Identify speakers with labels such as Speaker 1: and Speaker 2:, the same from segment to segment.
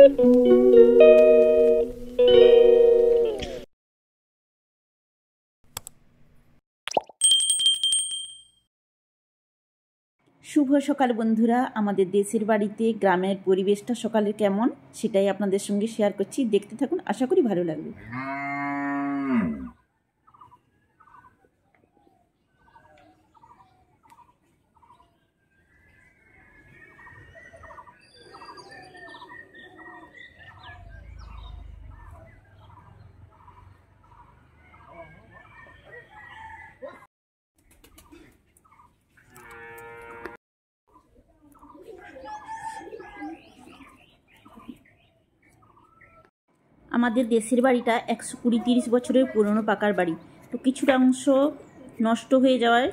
Speaker 1: শুভ সকাল বন্ধুরা, আমাদের দেশের বাড়িতে গ্রামের পরিবেশটা সকালে কেমন সেটাই আপনাদের সঙ্গে শেয়ার করছি। দেখতে থাকুন, আশা করি ভালো লাগবে। আমাদের দেশের বাড়িটা 120-30 বছরের পুরনো পাকার বাড়ি। তো কিছুটা অংশ নষ্ট হয়ে যাওয়ায়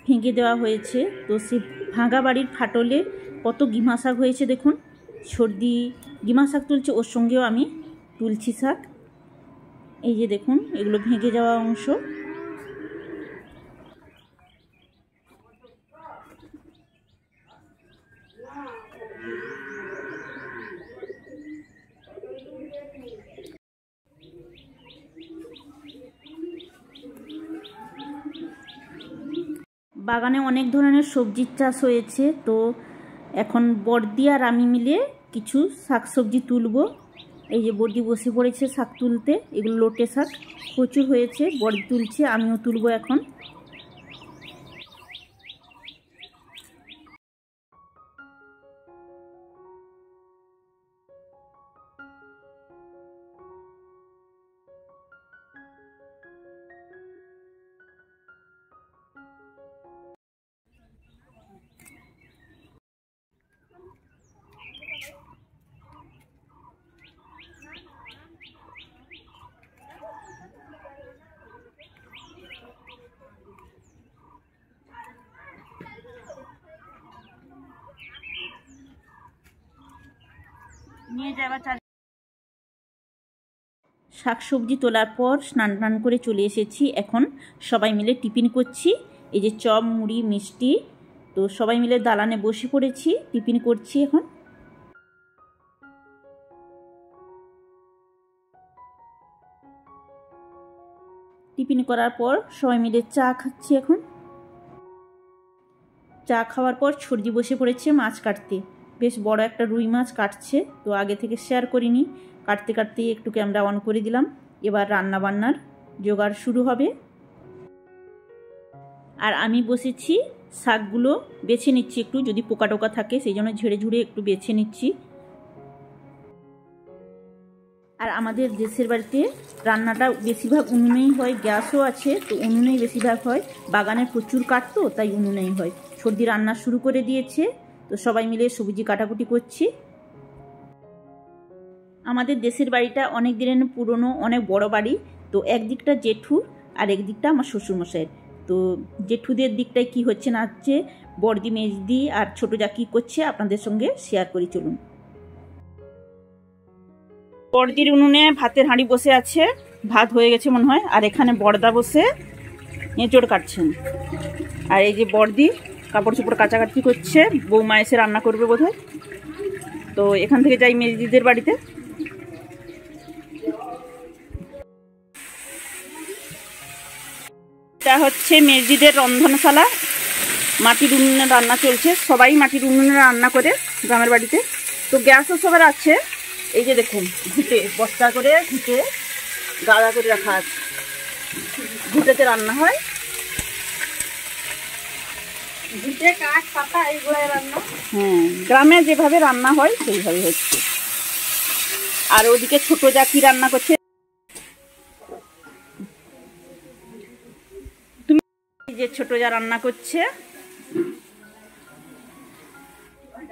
Speaker 1: ভেঙে দেওয়া হয়েছে। তো সেই ভাঙা বাড়ির ফাটলে কত গিমা শাক হয়েছে দেখুন। সর্দি গিমা শাক তুলছে, ওর সঙ্গেও আমি তুলছি শাক। এই যে দেখুন, এগুলো ভেঙে যাওয়া অংশ। বাগানে অনেক ধরনের সবজির চাষ হয়েছে। তো এখন বর্দি আর আমি মিলে কিছু শাক সবজি তুলব। এই যে বর্দি বসে পড়েছে শাক তুলতে, এগুলো লোটে শাক প্রচুর হয়েছে, বর্দি তুলছে, আমিও তুলব এখন। শাকসবজি তোলার পর স্নান করে চলে এসেছি। এখন সবাই মিলে টিফিন করছি। এই যে চপ, মুড়ি, মিষ্টি, তো সবাই মিলে দালানে বসে পড়েছি, টিফিন করছি এখন। টিফিন করার পর সবাই মিলে চা খাচ্ছি এখন। চা খাওয়ার পর সর্দি বসে পড়েছে মাছ কাটতে। বেশ বড় একটা রুই মাছ কাটছে, তো আগে থেকে শেয়ার করিনি। কাটতে কাটতেই একটু ক্যামেরা অন করে দিলাম। এবার রান্না বান্নার জোগাড় শুরু হবে। আর আমি বসেছি শাকগুলো বেছে নিচ্ছি, একটু যদি পোকা টোকা থাকে সেই জন্য ঝেড়ে ঝুড়ে একটু বেছে নিচ্ছি। আর আমাদের দেশের বাড়িতে রান্নাটা বেশিরভাগ উনুনেই হয়, গ্যাসও আছে, তো উনুনেই বেশিরভাগ হয়। বাগানে প্রচুর কাঠ, তো তাই উনুনেই হয়। সর্দি রান্না শুরু করে দিয়েছে, তো সবাই মিলে সবজি কাটাকুটি করছি। আমাদের দেশের বাড়িটা অনেক দিনের পুরনো, অনেক বড় বাড়ি। তো একদিকটা জেঠু আর একদিকটা আমার শ্বশুরমশাইয়ের। তো জেঠুদের দিকটায় কি হচ্ছে না হচ্ছে, বড়দি মেজদি আর ছোটো যা কী করছে আপনাদের সঙ্গে শেয়ার করি, চলুন। বড়দির উনুনে ভাতের হাঁড়ি বসে আছে, ভাত হয়ে গেছে মনে হয়। আর এখানে বড়দা বসে এঁচড় কাটছেন। আর এই যে বড়দি কাপড় চোপড় কাচাকাচি করছে, বৌমা এসে রান্না করবে বোধহয়। তো এখান থেকে যাই মেজদিদের বাড়িতে। এটা হচ্ছে মেজদিদের রন্ধনশালা, মাটির উনুনে রান্না চলছে। সবাই মাটির উনুনে রান্না করে গ্রামের বাড়িতে। তো গ্যাসও সবার আছে। এই যে দেখুন, ঘুঁটে বস্তা করে ঘুঁটে গাদা করে রাখা আছে, ঘুঁটেতে রান্না হয়। ঘুঁটে কাঠ পাতা এইগুলাই রান্না। হ্যাঁ, গ্রামে যেভাবে রান্না হয় সেইভাবে হচ্ছে। আর ওদিকে ছোট যা কি রান্না করছে, তুমি যে ছোট যা রান্না করছে।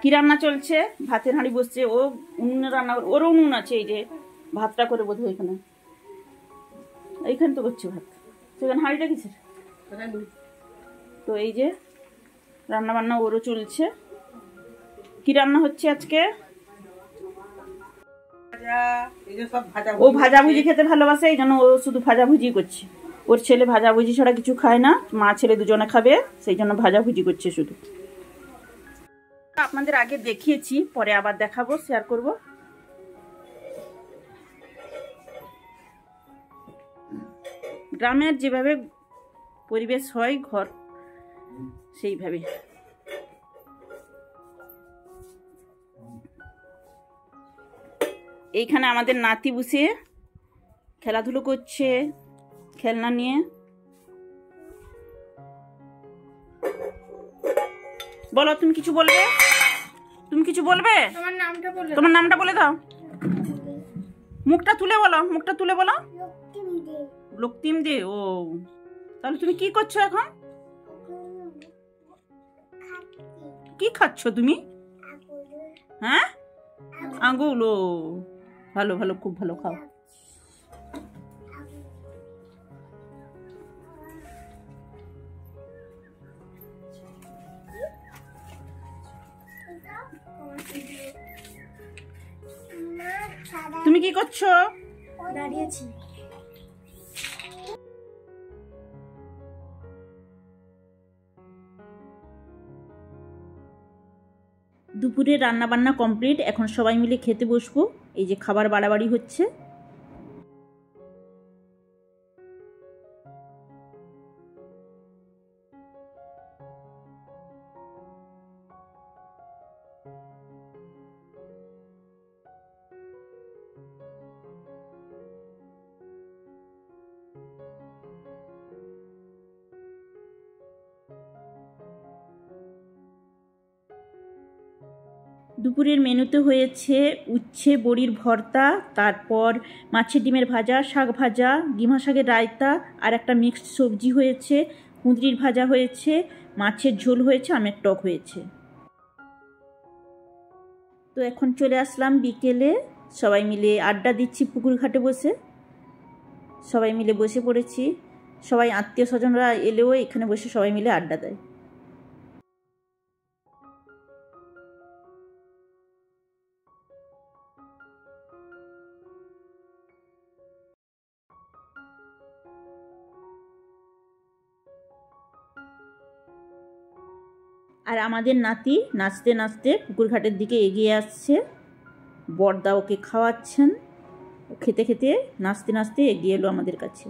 Speaker 1: কি রান্না চলছে, ভাতের হাঁড়ি বসছে, ও উনুনে রান্না করে, ওর উনুন আছে। এই যে ভাতটা করে বোধ হয় এখানে, এইখানে তো করছে ভাত, সেখানে হাঁড়িটা কিসের। তো এই যে রান্না বান্না ওরও চলছে। কি রান্না হচ্ছে আজকে? ও ভাজাভুজি খেতে ভালোবাসে, এই জন্য ও শুধু ভাজাভুজি করছে। ওর ছেলে ভাজাভুজি ছাড়া কিছু খায় না, মা ছেলে দুজনে খাবে, সেই জন্য ভাজাভুজি করছে শুধু। আপনাদের আগে দেখিয়েছি, পরে আবার দেখাবো, শেয়ার করব। গ্রামের যেভাবে পরিবেশ হয় ঘর সেইভাবে। এইখানে আমাদের নাতি বসে খেলাধুলো করছে খেলনা নিয়ে। বলো, তুমি কিছু বলবে? তুমি কিছু বলবে? তোমার নামটা বলে দাও। মুখটা তুলে বলো, মুখটা তুলে বলো। লক্তিম দে। ও, তাহলে তুমি কি করছো এখন? কি খাচ্ছ তুমি? হ্যাঁ, আঙ্গুল। ও ভালো ভালো, খুব ভালো, খাও। তুমি কি করছো?
Speaker 2: দাঁড়িয়েছি।
Speaker 1: দুপুরে রান্না বান্না কমপ্লিট, এখন সবাই মিলে খেতে বসবো। এই যে খাবার বাড়াবাড়ি হচ্ছে। দুপুরের মেনুতে হয়েছে উচ্ছে বড়ির ভর্তা, তারপর মাছের ডিমের ভাজা, শাক ভাজা, ডিমা শাকের রায়তা, আর একটা মিক্সড সবজি হয়েছে, কুঁদরির ভাজা হয়েছে, মাছের ঝোল হয়েছে, আমের টক হয়েছে। তো এখন চলে আসলাম বিকেলে, সবাই মিলে আড্ডা দিচ্ছি পুকুর ঘাটে বসে। সবাই মিলে বসে পড়েছি, সবাই আত্মীয় স্বজনরা এলেও এখানে বসে সবাই মিলে আড্ডা দেয়। আর আমাদের নাতি নাচতে নাচতে পুকুর ঘাটের দিকে এগিয়ে আসছে। বড়দা ওকে খাওয়াচ্ছেন, ও খেতে খেতে নাচতে নাচতে এগিয়ে এলো আমাদের কাছে।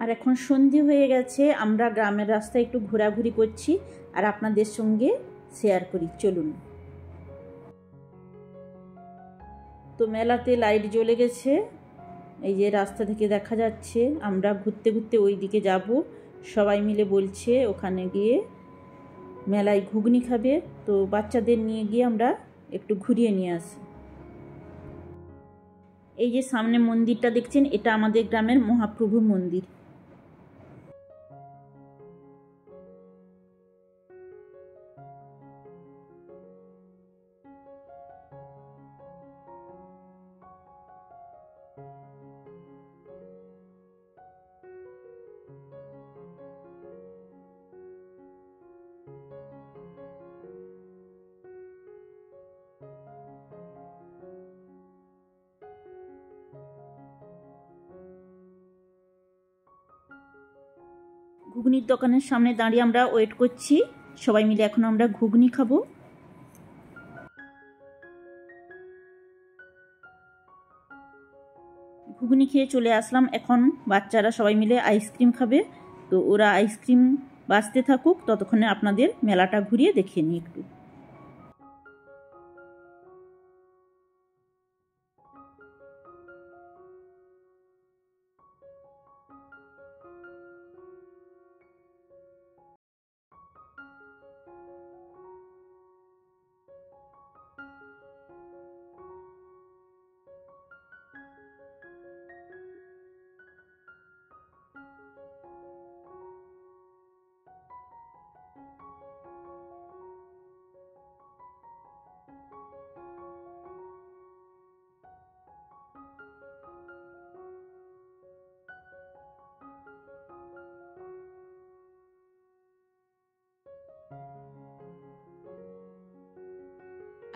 Speaker 1: আর এখন সন্ধে হয়ে গেছে, আমরা গ্রামের রাস্তায় একটু ঘোরাঘুরি করছি আর আপনাদের সঙ্গে শেয়ার করি, চলুন। তো মেলাতে লাইট জ্বলে গেছে, এই যে রাস্তা থেকে দেখা যাচ্ছে। আমরা ঘুরতে ঘুরতে ওই দিকে যাব, সবাই মিলে বলছে ওখানে গিয়ে মেলায় ঘুগনি খাবে। তো বাচ্চাদের নিয়ে গিয়ে আমরা একটু ঘুরিয়ে নিয়ে আসি। এই যে সামনে মন্দিরটা দেখছেন, এটা আমাদের গ্রামের মহাপ্রভু মন্দির। ঘুগনির দোকানের সামনে দাঁড়িয়ে আমরা ওয়েট করছি, সবাই মিলে এখন আমরা ঘুগনি খাবো। ঘুগনি খেয়ে চলে আসলাম, এখন বাচ্চারা সবাই মিলে আইসক্রিম খাবে। তো ওরা আইসক্রিম বাঁচতে থাকুক, ততক্ষণে আপনাদের মেলাটা ঘুরিয়ে দেখিয়ে নিই একটু।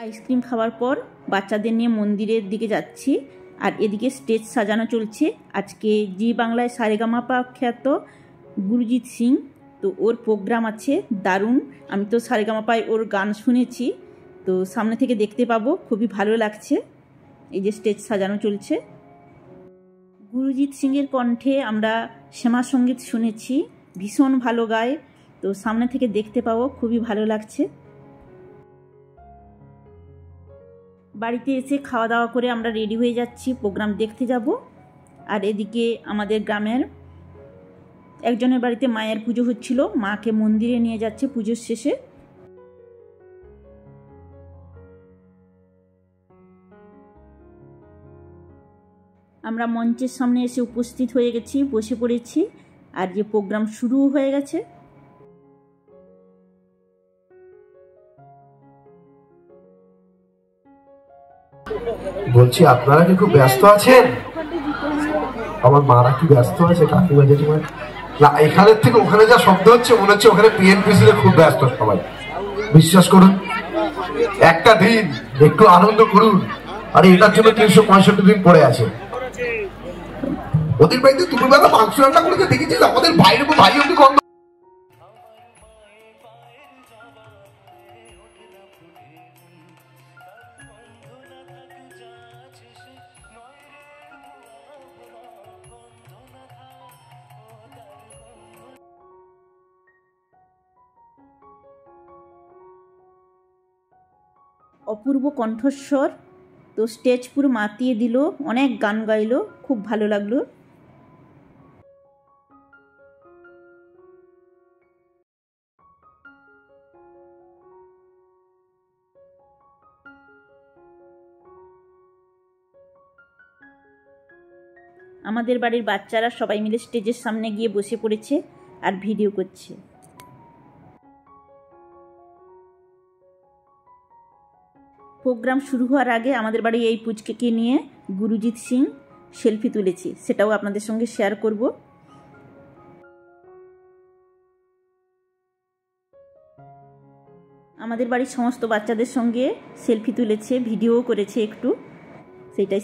Speaker 1: আইসক্রিম খাওয়ার পর বাচ্চাদের নিয়ে মন্দিরের দিকে যাচ্ছি। আর এদিকে স্টেজ সাজানো চলছে। আজকে জি বাংলায় সারেগামাপা খ্যাত গুরুজিৎ সিং, তো ওর প্রোগ্রাম আছে দারুণ। আমি তো সারেগামাপায় ওর গান শুনেছি, তো সামনে থেকে দেখতে পাবো, খুবই ভালো লাগছে। এই যে স্টেজ সাজানো চলছে। গুরুজিৎ সিংয়ের কণ্ঠে আমরা শ্যামা সঙ্গীত শুনেছি, ভীষণ ভালো গায়, তো সামনে থেকে দেখতে পাবো, খুবই ভালো লাগছে। বাড়িতে এসে খাওয়া দাওয়া করে আমরা রেডি হয়ে যাচ্ছি, প্রোগ্রাম দেখতে যাব। আর এদিকে আমাদের গ্রামের একজনের বাড়িতে মায়ের পুজো হচ্ছিল, মাকে মন্দিরে নিয়ে যাচ্ছে পুজোর শেষে। আমরা মঞ্চের সামনে এসে উপস্থিত হয়ে গেছি, বসে পড়েছি, আর যে প্রোগ্রাম শুরু হয়ে গেছে।
Speaker 2: বলছি আপনারা কি খুব ব্যস্ত আছেন? আমার মারা কি ব্যস্ত আছে, কাকিমা জেঠিমা? না, এখানের থেকে ওখানে যা শব্দ হচ্ছে মনে হচ্ছে ওখানে পিএনপিসি খুব ব্যস্ত সবাই। বিশ্বাস করুন, একটা দিন একটু আনন্দ করুন। আরে এটার জন্য 365 দিন পড়ে আছে। ওদের বাড়িতে দুপুরবেলা মাংস রান্না করেছে দেখেছিস? আমাদের বাইরে ভাই অব্দি গন্ধ।
Speaker 1: অপূর্ব কণ্ঠস্বর, তো স্টেজ পুরো মাতিয়ে দিল, অনেক গান গাইলো, খুব ভালো লাগলো। আমাদের বাড়ির বাচ্চারা সবাই মিলে স্টেজের সামনে গিয়ে বসে পড়েছে আর ভিডিও করছে। প্রোগ্রাম শুরু হওয়ার আগে আমাদের বাড়ি এই পুচকেকে নিয়ে গুরুজিৎ সিং সেলফি তুলেছি, সেটাও আপনাদের সঙ্গে শেয়ার করব। আমাদের বাড়ির সমস্ত বাচ্চাদের সঙ্গে সেলফি তুলেছে, ভিডিও করেছে একটু, সেটাই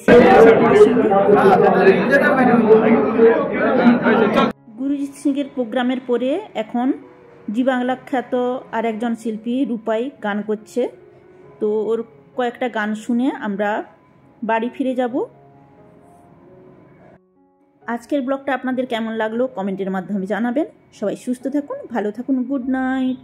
Speaker 1: গুরুজিৎ সিংয়ের প্রোগ্রামের পরে এখন জি বাংলা খ্যাত আর একজন শিল্পী রূপাই গান করছে, তো ওর কয়েকটা গান শুনে আমরা বাড়ি ফিরে যাব। আজকের ব্লগটা আপনাদের কেমন লাগলো কমেন্টের মাধ্যমে জানাবেন। সবাই সুস্থ থাকুন, ভালো থাকুন, গুড নাইট।